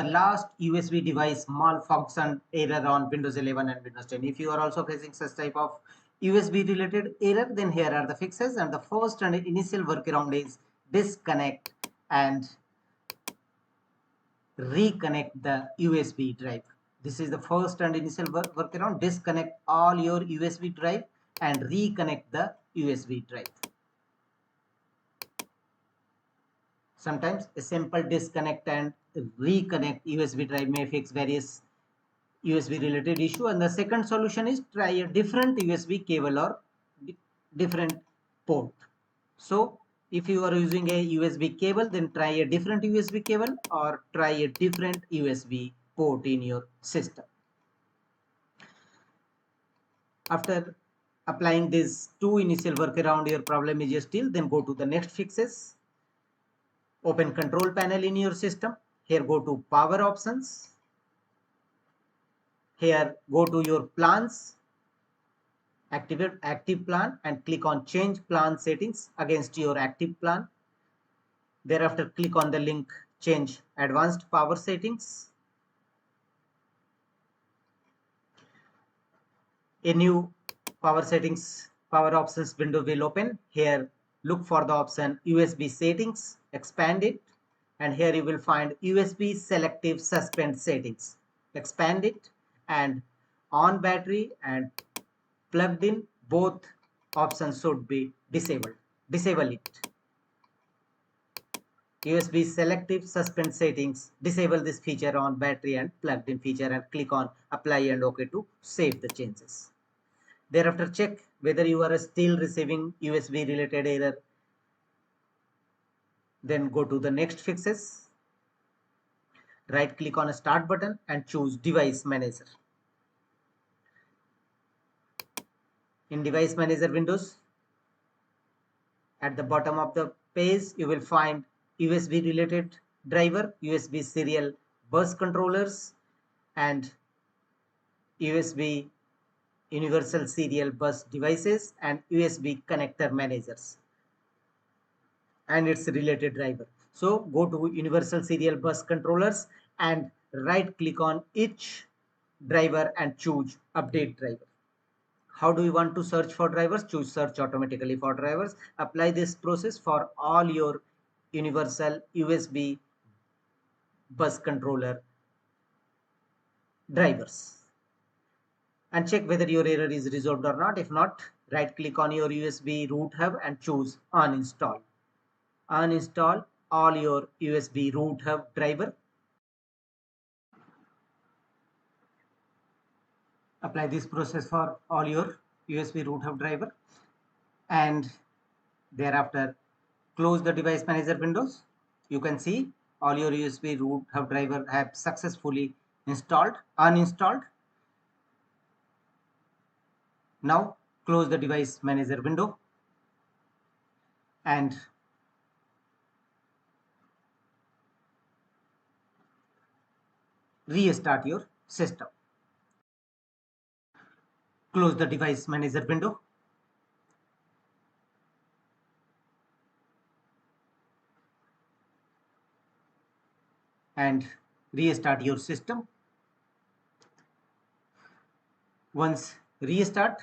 the last USB device malfunctioned error on Windows 11 and Windows 10. If you are also facing such type of USB related error, then here are the fixes. And the first and initial workaround is disconnect and reconnect the USB drive. This is the first and initial workaround. Disconnect all your USB drive and reconnect the USB drive. Sometimes a simple disconnect and reconnect USB drive may fix various USB related issue. And the second solution is try a different USB cable or different port. So if you are using a USB cable, then try a different USB cable or try a different USB port in your system. After applying these two initial workaround, your problem is still, then go to the next fixes. Open control panel in your system. Here go to power options. Here go to your plans, activate active plan and click on change plan settings against your active plan. Thereafter click on the link change advanced power settings. A new power options window will open. Here look for the option USB settings, expand it, and here you will find USB selective suspend settings. Expand it and on battery and plugged in, both options should be disabled. Disable it. USB selective suspend settings, disable this feature on battery and plugged in feature and click on apply and OK to save the changes. Thereafter check whether you are still receiving USB related error. Then go to the next fixes. Right click on a start button and choose device manager. In device manager windows, at the bottom of the page you will find USB related driver, USB serial bus controllers and USB universal serial bus devices and USB connector managers and its related driver. So go to universal serial bus controllers and right click on each driver and choose update driver. How do you want to search for drivers? Choose search automatically for drivers. Apply this process for all your universal USB bus controller drivers. And check whether your error is resolved or not. If not, right click on your USB root hub and choose uninstall. Uninstall all your USB root hub driver. Apply this process for all your USB root hub driver and thereafter close the device manager windows. You can see all your USB root hub driver have successfully uninstalled. Now close the device manager window and restart your system. Close the device manager window and restart your system. Once restart,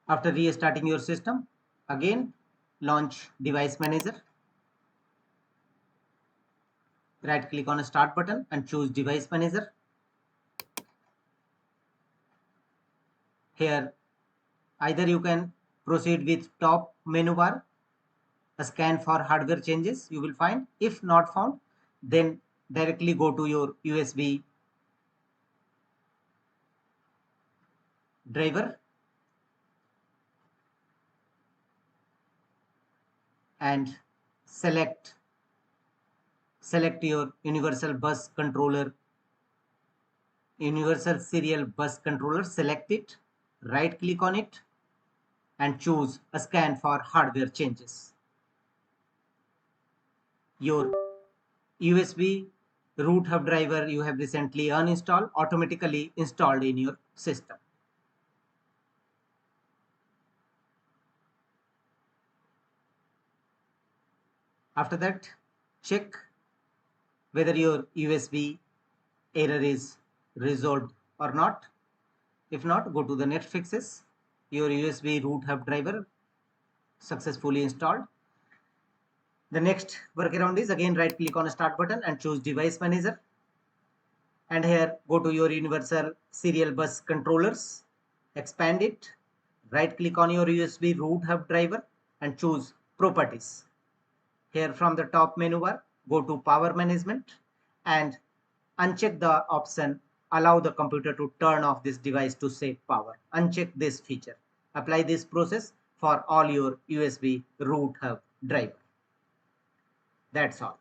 after restarting your system, again launch device manager. Right click on a start button and choose device manager. Here either you can proceed with top menu bar, a scan for hardware changes you will find. If not found, then directly go to your USB driver and select your universal serial bus controller. Select it, right click on it and choose a scan for hardware changes. Your USB root hub driver you have recently uninstalled automatically installed in your system. After that, check whether your USB error is resolved or not. If not, go to the net fixes. Your USB root hub driver successfully installed. The next workaround is again right click on start button and choose device manager. And here go to your universal serial bus controllers, expand it, right click on your USB root hub driver and choose properties. Here from the top menu bar, go to power management and uncheck the option allow the computer to turn off this device to save power. Uncheck this feature. Apply this process for all your USB root hub driver. That's all.